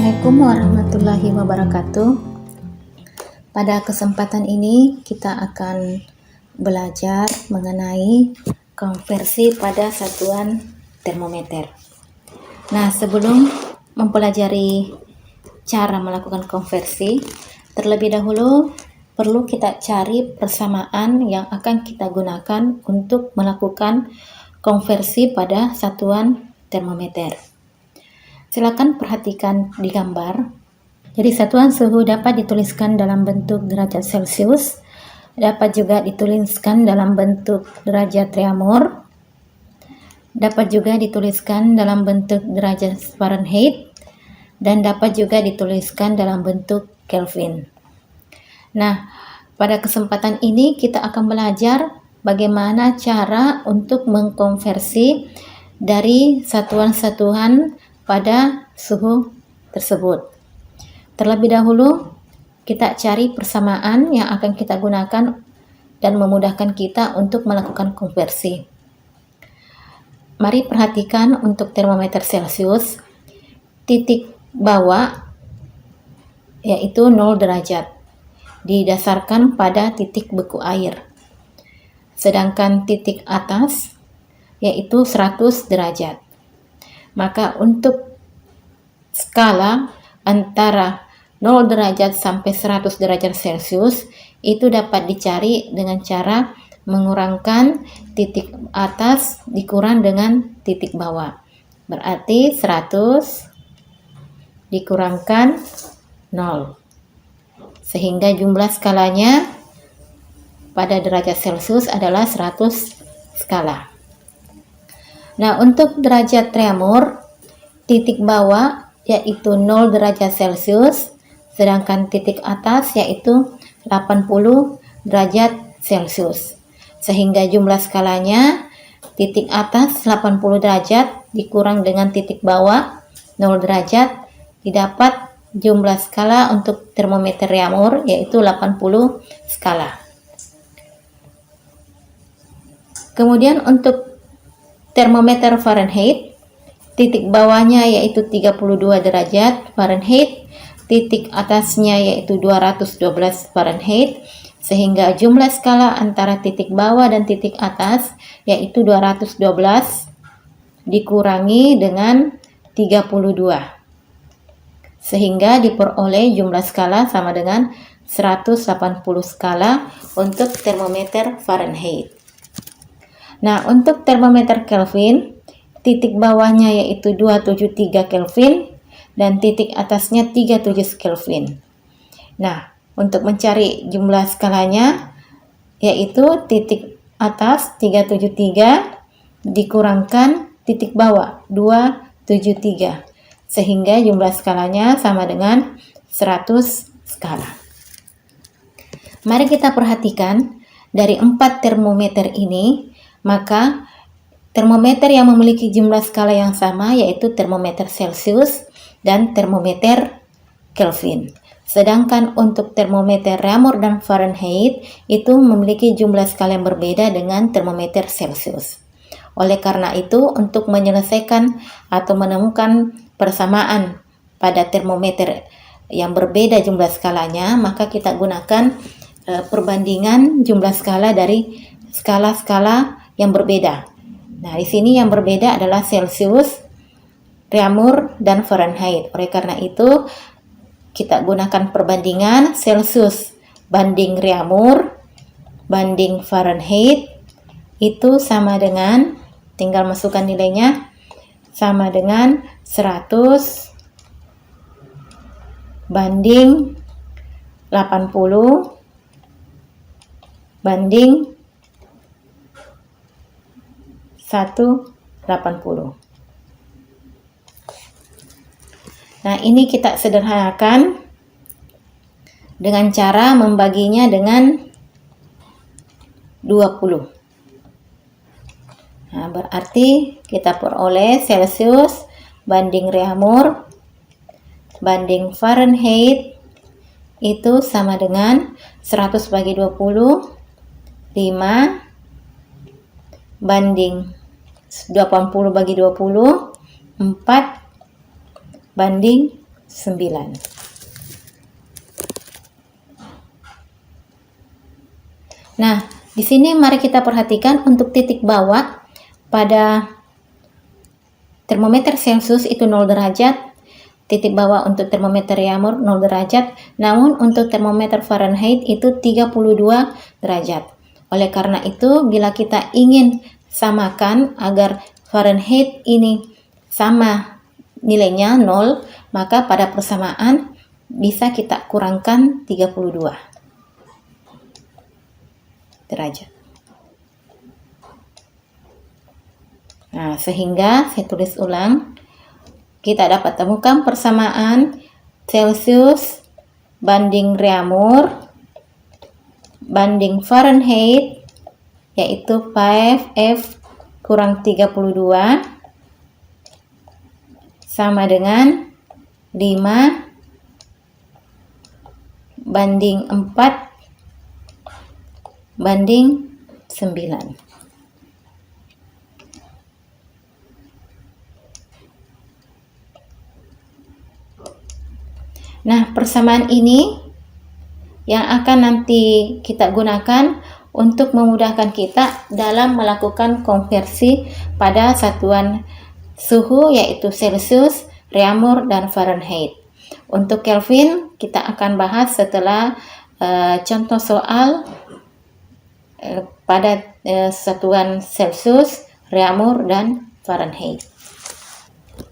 Assalamualaikum warahmatullahi wabarakatuh. Pada kesempatan ini kita akan belajar mengenai konversi pada satuan termometer. Nah, sebelum mempelajari cara melakukan konversi, terlebih dahulu perlu kita cari persamaan yang akan kita gunakan untuk melakukan konversi pada satuan termometer. Silakan perhatikan di gambar. Jadi satuan suhu dapat dituliskan dalam bentuk derajat Celcius, dapat juga dituliskan dalam bentuk derajat Reaumur, dapat juga dituliskan dalam bentuk derajat Fahrenheit, dan dapat juga dituliskan dalam bentuk Kelvin. Nah, pada kesempatan ini kita akan belajar bagaimana cara untuk mengkonversi dari satuan-satuan pada suhu tersebut. Terlebih dahulu kita cari persamaan yang akan kita gunakan dan memudahkan kita untuk melakukan konversi. Mari perhatikan untuk termometer Celcius, titik bawah yaitu 0 derajat didasarkan pada titik beku air. Sedangkan titik atas yaitu 100 derajat. Maka untuk skala antara 0 derajat sampai 100 derajat Celcius itu dapat dicari dengan cara mengurangkan titik atas dikurang dengan titik bawah. Berarti 100 dikurangkan 0. Sehingga jumlah skalanya pada derajat Celcius adalah 100 skala. Nah, untuk derajat Reaumur, titik bawah yaitu 0 derajat Celcius, sedangkan titik atas yaitu 80 derajat Celcius. Sehingga jumlah skalanya titik atas 80 derajat dikurang dengan titik bawah 0 derajat, didapat jumlah skala untuk termometer Reaumur yaitu 80 skala. Kemudian untuk termometer Fahrenheit, titik bawahnya yaitu 32 derajat Fahrenheit, titik atasnya yaitu 212 Fahrenheit, sehingga jumlah skala antara titik bawah dan titik atas yaitu 212 dikurangi dengan 32. Sehingga diperoleh jumlah skala sama dengan 180 skala untuk termometer Fahrenheit. Nah, untuk termometer Kelvin, titik bawahnya yaitu 273 Kelvin dan titik atasnya 37 Kelvin. Nah, untuk mencari jumlah skalanya yaitu titik atas 373 dikurangkan titik bawah 273. Sehingga jumlah skalanya sama dengan 100 skala. Mari kita perhatikan dari 4 termometer ini, maka termometer yang memiliki jumlah skala yang sama yaitu termometer Celcius dan termometer Kelvin. Sedangkan untuk termometer Reaumur dan Fahrenheit itu memiliki jumlah skala yang berbeda dengan termometer Celcius. Oleh karena itu, untuk menyelesaikan atau menemukan persamaan pada termometer yang berbeda jumlah skalanya, maka kita gunakan perbandingan jumlah skala dari skala-skala yang berbeda. Nah, di sini yang berbeda adalah Celcius, Reaumur, dan Fahrenheit. Oleh karena itu, kita gunakan perbandingan Celcius banding Reaumur banding Fahrenheit itu sama dengan, tinggal masukkan nilainya, sama dengan 100 banding 80 banding 180. Nah, ini kita sederhanakan dengan cara membaginya dengan 20. Nah, berarti kita peroleh Celcius banding Reaumur banding Fahrenheit itu sama dengan 100 bagi 20, 5 banding 80 bagi 20, 4 banding Nah, di sini mari kita perhatikan untuk titik bawah pada termometer Celcius itu 0 derajat, titik bawah untuk termometer Reaumur 0 derajat, namun untuk termometer Fahrenheit itu 32 derajat. Oleh karena itu, bila kita ingin samakan agar Fahrenheit ini sama nilainya 0, maka pada persamaan bisa kita kurangkan 32 derajat. Nah, sehingga saya tulis ulang, kita dapat temukan persamaan Celcius banding Reaumur banding Fahrenheit, yaitu 5F kurang 32 sama dengan 5 banding 4 banding 9. Nah, persamaan ini yang akan nanti kita gunakan untuk memudahkan kita dalam melakukan konversi pada satuan suhu, yaitu Celcius, Reaumur, dan Fahrenheit. Untuk Kelvin kita akan bahas setelah contoh soal pada satuan Celcius, Reaumur, dan Fahrenheit.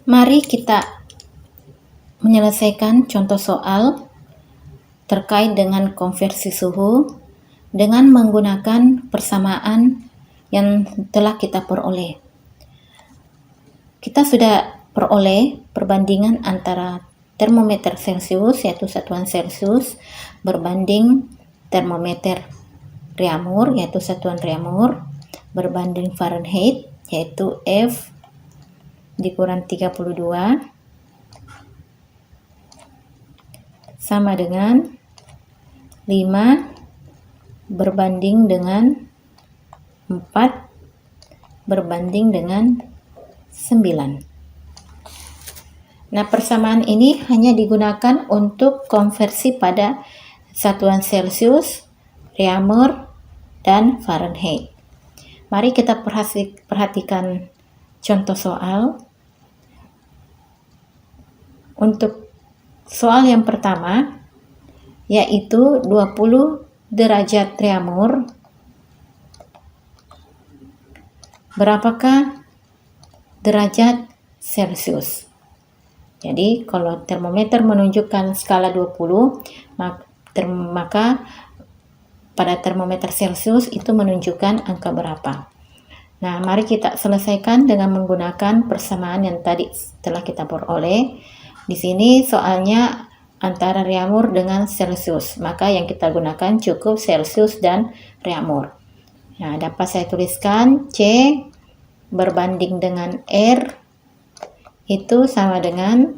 Mari kita menyelesaikan contoh soal terkait dengan konversi suhu dengan menggunakan persamaan yang telah kita peroleh. Kita sudah peroleh perbandingan antara termometer Celcius, yaitu satuan Celcius, berbanding termometer Reaumur, yaitu satuan Reaumur, berbanding Fahrenheit, yaitu F dikurang 32 sama dengan 5 berbanding dengan 4 berbanding dengan 9. Nah, persamaan ini hanya digunakan untuk konversi pada satuan Celcius, Reaumur, dan Fahrenheit. Mari kita perhatikan contoh soal. Untuk soal yang pertama, yaitu 20 derajat Reaumur, berapakah derajat Celcius? Jadi kalau termometer menunjukkan skala 20, maka pada termometer Celcius itu menunjukkan angka berapa. Nah, mari kita selesaikan dengan menggunakan persamaan yang tadi telah kita peroleh. Di sini soalnya antara Reaumur dengan Celcius, maka yang kita gunakan cukup Celcius dan Reaumur. Nah, dapat saya tuliskan C berbanding dengan R itu sama dengan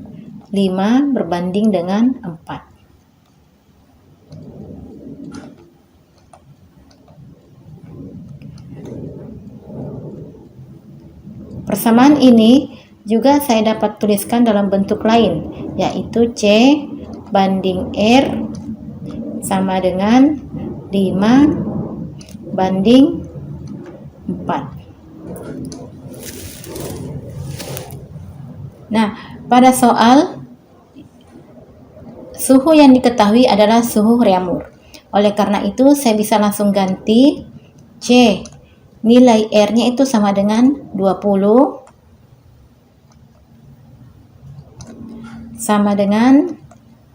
5 berbanding dengan 4. Persamaan ini juga saya dapat tuliskan dalam bentuk lain, yaitu C banding R sama dengan 5 banding 4. Nah, pada soal suhu yang diketahui adalah suhu Reaumur. Oleh karena itu, saya bisa langsung ganti C, nilai R-nya itu sama dengan 20 sama dengan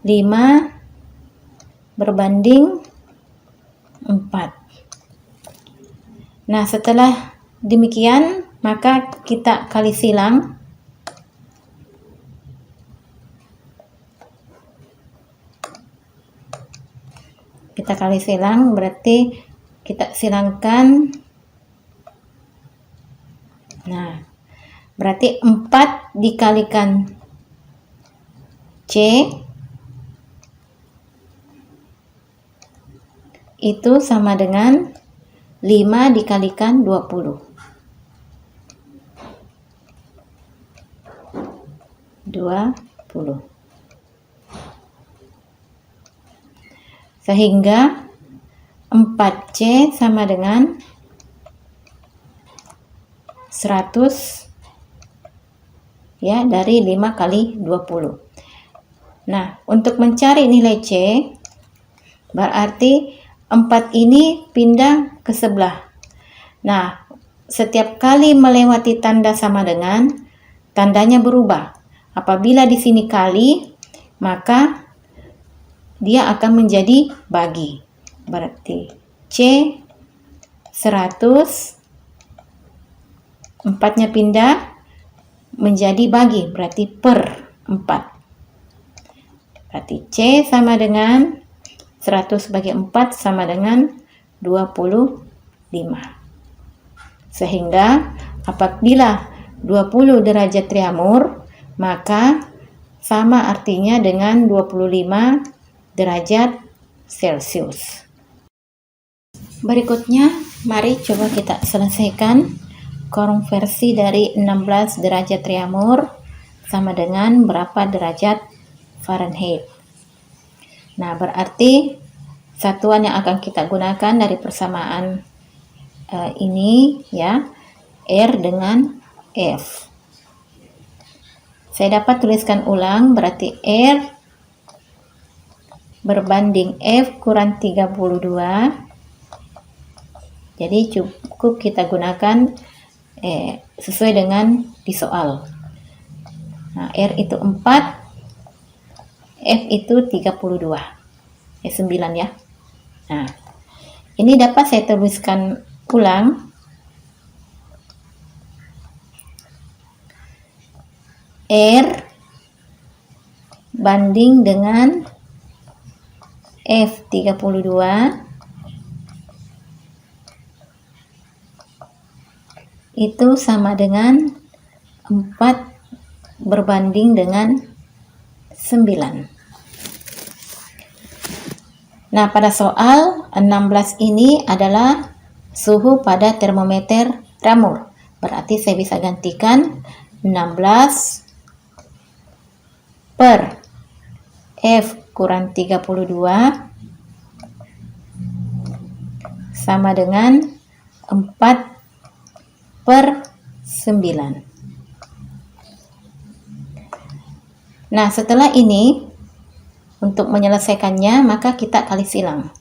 5 berbanding 4. Nah, setelah demikian, maka kita kali silang. Kita kali silang berarti kita silangkan. Nah, berarti 4 dikalikan C itu sama dengan 5 dikalikan 20. 20. Sehingga 4C sama dengan 100 ya, dari 5 kali 20. Nah, untuk mencari nilai C, berarti 4 ini pindah ke sebelah. Nah, setiap kali melewati tanda sama dengan, tandanya berubah. Apabila di sini kali, maka dia akan menjadi bagi. Berarti C 100, 4-nya pindah menjadi bagi, berarti per 4. Berarti C sama dengan 100 bagi 4 sama dengan 25. Sehingga apabila 20 derajat Reaumur, maka sama artinya dengan 25 derajat Celcius. Berikutnya, mari coba kita selesaikan konversi dari 16 derajat Reaumur sama dengan berapa derajat Fahrenheit. Nah, berarti satuan yang akan kita gunakan dari persamaan ini ya, R dengan F. Saya dapat tuliskan ulang, berarti R berbanding F kurang 32. Jadi cukup kita gunakan sesuai dengan di soal. Nah, R itu 4, F itu 32. 9 ya. Nah, ini dapat saya tuliskan ulang. R banding dengan F 32 itu sama dengan 4 berbanding dengan 9. Nah, pada soal 16 ini adalah suhu pada termometer Reaumur. Berarti saya bisa gantikan 16 per F kurang 32 sama dengan 4 per 9. Nah, setelah ini, untuk menyelesaikannya, maka kita kali silang.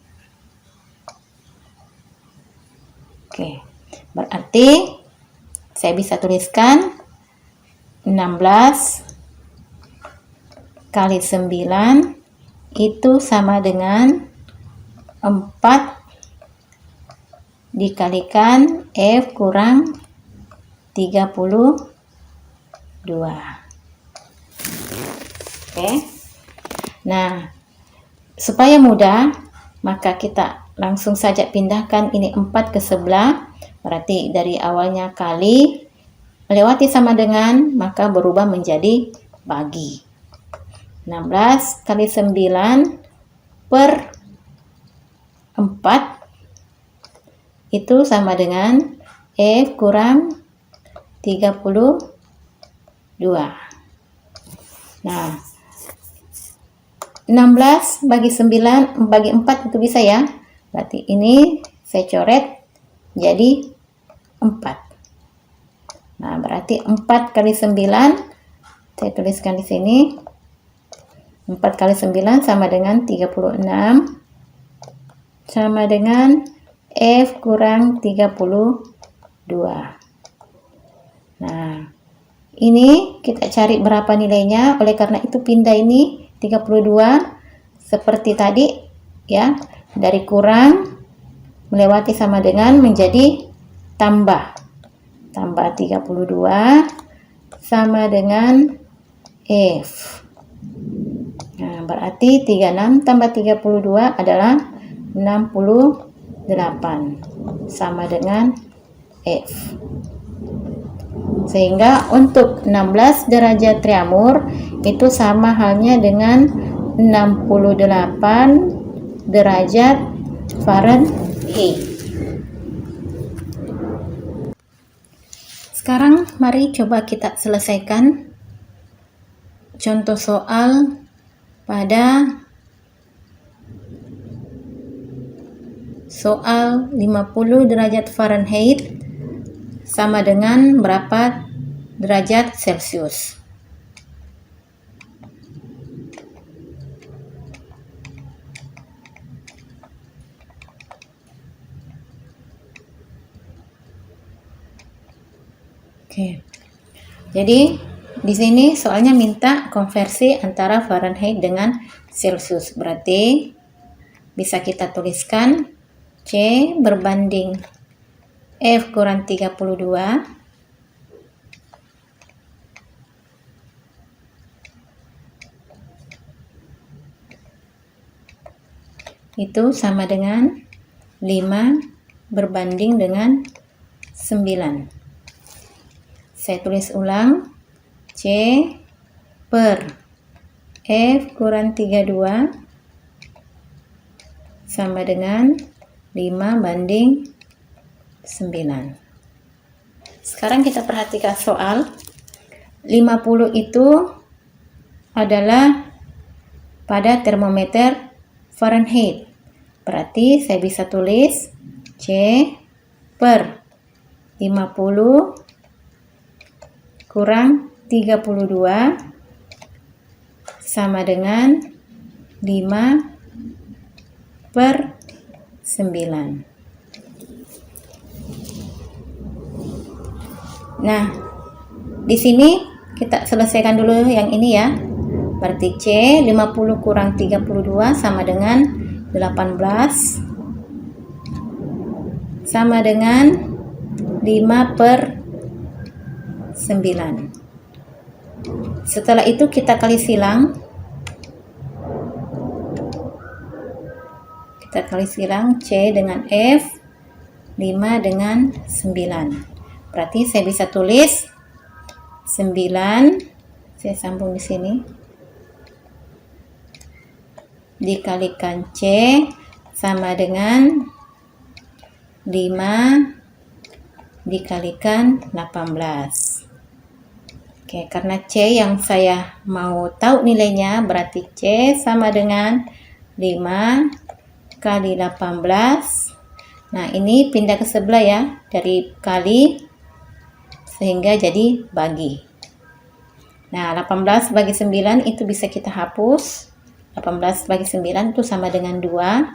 Oke, berarti saya bisa tuliskan 16 kali 9 itu sama dengan 4 dikalikan F kurang 32. Oke. Nah, supaya mudah, maka kita langsung saja pindahkan ini 4 ke sebelah. Berarti dari awalnya kali, melewati sama dengan, maka berubah menjadi bagi. 16 kali 9 per 4 itu sama dengan F kurang 32. Nah, 16 bagi 9 bagi 4 itu bisa ya. Berarti ini saya coret jadi 4. Nah, berarti 4 kali 9 saya tuliskan di sini. 4 kali 9 sama dengan 36 sama dengan F kurang 32. Nah, ini kita cari berapa nilainya. Oleh karena itu pindah ini 32 seperti tadi ya, dari kurang melewati sama dengan menjadi tambah 32 sama dengan F. Nah, berarti 36 tambah 32 adalah 68 sama dengan F. Sehingga untuk 16 derajat Reaumur itu sama halnya dengan 68 derajat Fahrenheit. Sekarang mari coba kita selesaikan contoh soal pada soal 50 derajat Fahrenheit sama dengan berapa derajat Celcius? Oke. Jadi di sini soalnya minta konversi antara Fahrenheit dengan Celcius. Berarti bisa kita tuliskan C berbanding F kurang 32 itu sama dengan 5 berbanding dengan 9. Saya tulis ulang, C per F kurang 32 sama dengan 5 banding 9. Sekarang kita perhatikan soal. 50 itu adalah pada termometer Fahrenheit. Berarti saya bisa tulis C per 50 kurang 32 sama dengan 5 per 9. Nah, di sini kita selesaikan dulu yang ini ya. Berarti C 50 kurang 32 sama dengan 18 sama dengan 5 per 9. Setelah itu kita kali silang. Kita kali silang C dengan F, 5 dengan 9. Berarti saya bisa tulis 9, saya sambung di sini, dikalikan C sama dengan 5 dikalikan 18. Oke, karena C yang saya mau tahu nilainya, berarti C sama dengan 5 kali 18. Nah, ini pindah ke sebelah ya, dari kali sehingga jadi bagi. Nah, 18 bagi 9 itu bisa kita hapus. 18 bagi 9 itu sama dengan 2.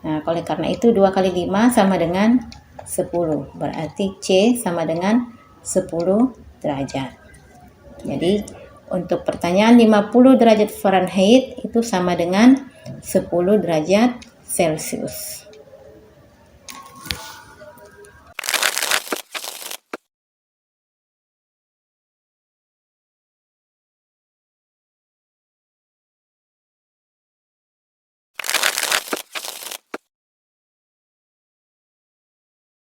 Nah, oleh karena itu 2 kali 5 sama dengan 10. Berarti C sama dengan 10 derajat. Jadi untuk pertanyaan 50 derajat Fahrenheit itu sama dengan 10 derajat Celcius.